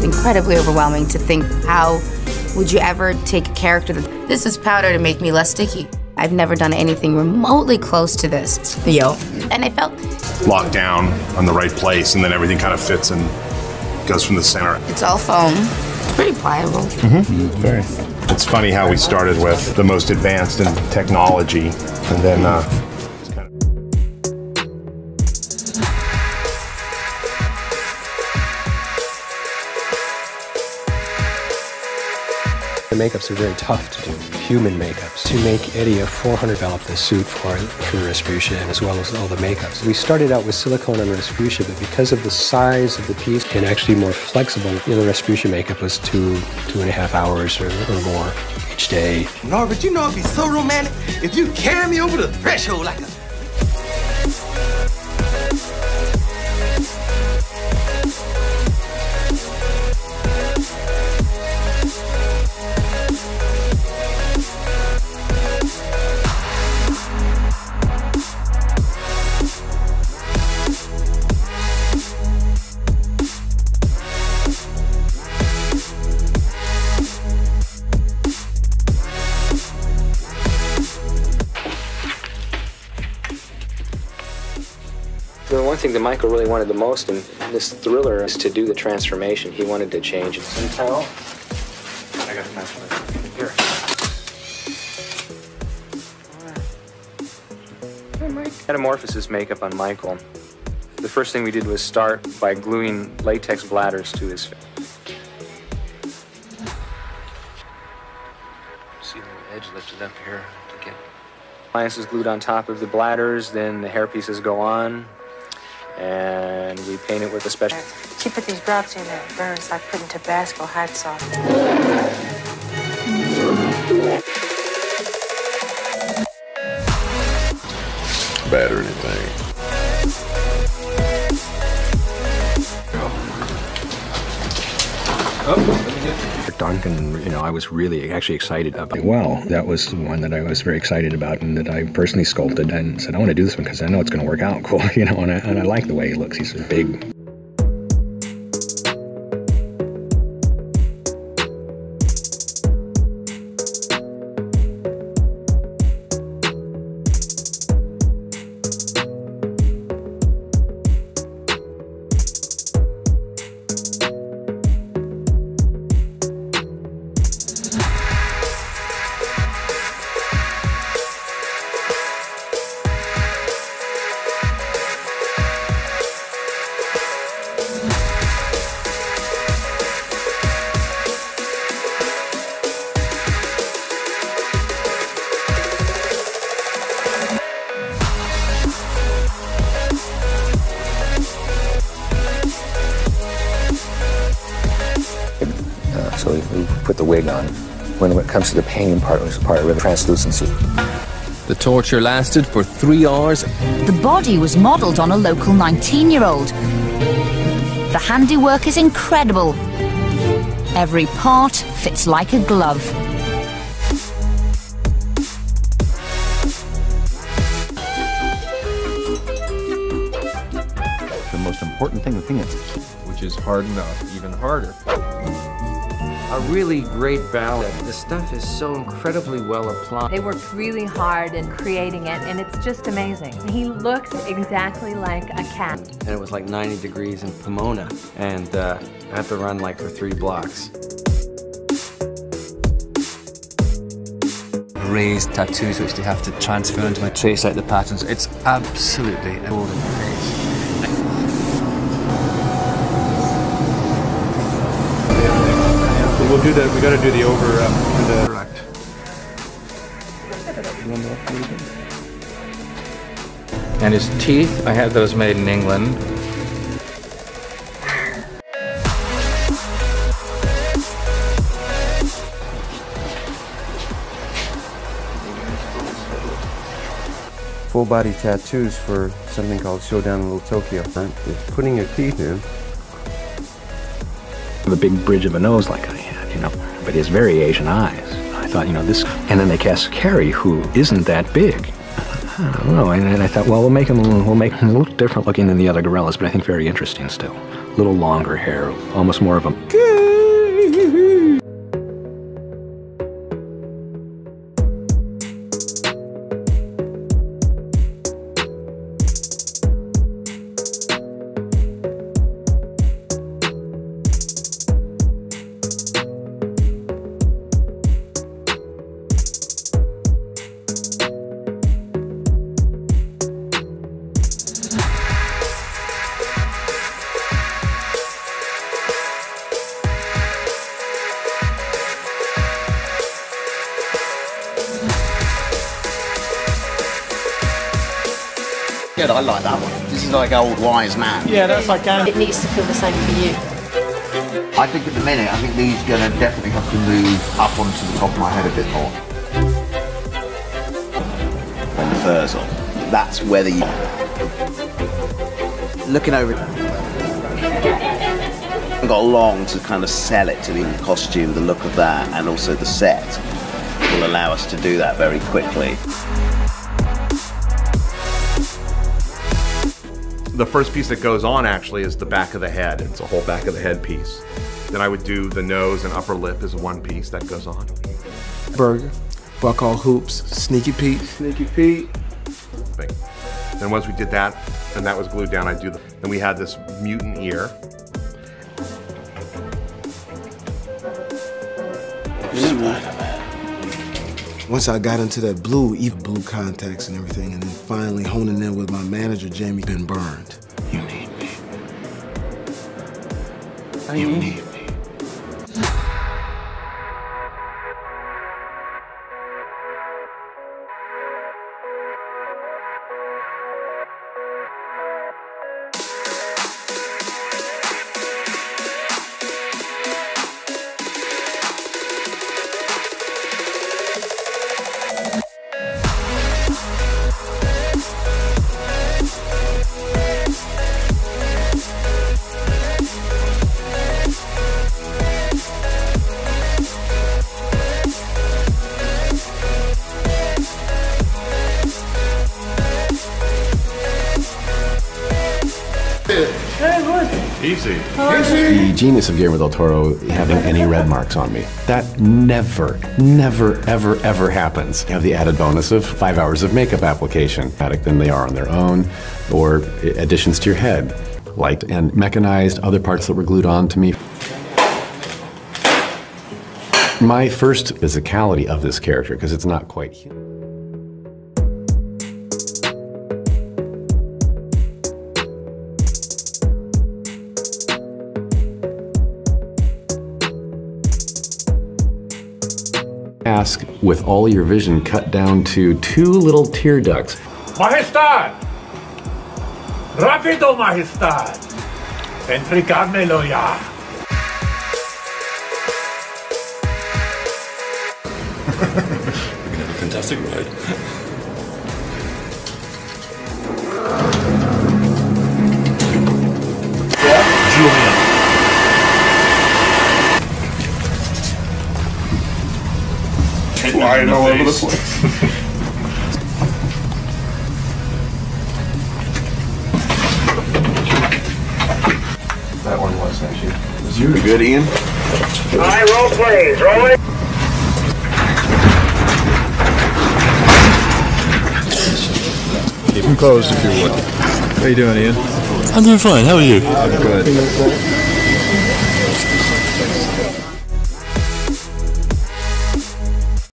incredibly overwhelming to think, how would you ever take a character that, this is powder to make me less sticky. I've never done anything remotely close to this. Yo. And I felt locked down on the right place, and then everything kind of fits and goes from the center. It's all foam. It's pretty pliable. Very. It's funny how we started with the most advanced in technology, and then The makeups are very tough to do, human makeups. To make Eddie a 400 the suit for Respucia, as well as all the makeups. We started out with silicone on Respucia, but because of the size of the piece and actually more flexible, the Respucia makeup was 2.5 hours or more each day. Norbert, you know it'd be so romantic if you carry me over the threshold like a... The one thing that Michael really wanted the most in this thriller is to do the transformation. He wanted to change it. Some towel? I got the match here. Metamorphosis makeup on Michael. The first thing we did was start by gluing latex bladders to his face. See the edge lifted up here to get. Appliance is glued on top of the bladders, then the hair pieces go on. And we paint it with a special... You put these drops in there, it burns like putting Tabasco hot sauce. bad or anything. Duncan, I was really actually excited about. Well, that was the one that I was very excited about and that I personally sculpted and said, I want to do this one because I know it's going to work out cool, and I like the way he looks. He's a big. So we put the wig on. When it comes to the painting part, it was the part with the translucency. The torture lasted for 3 hours. The body was modelled on a local 19-year-old. The handiwork is incredible. Every part fits like a glove. The most important thing, the thing is, which is hard enough, even harder. A really great ballet. The stuff is so incredibly well applied. They worked really hard in creating it, and it's just amazing. He looks exactly like a cat. And it was like 90 degrees in Pomona, and I had to run like for 3 blocks. Raised tattoos which they have to transfer into my trace out the patterns. It's absolutely golden face. We'll do that. We got to do the over. Correct. And his teeth, I had those made in England. Full body tattoos for something called Showdown in Little Tokyo. Putting your teeth in. The big bridge of a nose like I had, but he has very Asian eyes. I thought, this, and then they cast Carrie, who isn't that big. I don't know, and I thought, well, we'll make him a little different looking than the other gorillas, but I think very interesting still. A little longer hair, almost more of a good. I like that one. This is like old wise man. Yeah, that's like It needs to feel the same for you. I think at the minute, I think these are going to definitely have to move up onto the top of my head a bit more. When the fur's on, that's whether you... Looking over... I've got long to kind of sell it to the costume, the look of that, and also the set will allow us to do that very quickly. The first piece that goes on actually is the back of the head. It's a whole back of the head piece. Then I would do the nose and upper lip as one piece that goes on. Burger, what I call hoops, Sneaky Pete. Sneaky Pete. Then once we did that, and that was glued down, I'd do the, then we had this mutant ear. Once I got into that blue, even blue contacts and everything, and then finally honing in with my manager, Jamie, been burned. You need me. You need me. Easy. The genius of Guillermo del Toro having any red marks on me. That never, ever, ever happens. You have the added bonus of 5 hours of makeup application, than they are on their own, or additions to your head, light and mechanized, other parts that were glued on to me. My first physicality of this character, because it's not quite human. Ask with all your vision cut down to 2 little tear ducts. Majestad! Rápido, Majestad! Entregármelo ya! We're gonna have a fantastic ride. Julian. Flying all over the place. That one was actually. Was you good, Ian? Alright, roll please, rolling. Keep them closed if you would. How you doing, Ian? I'm doing fine, how are you? I'm good.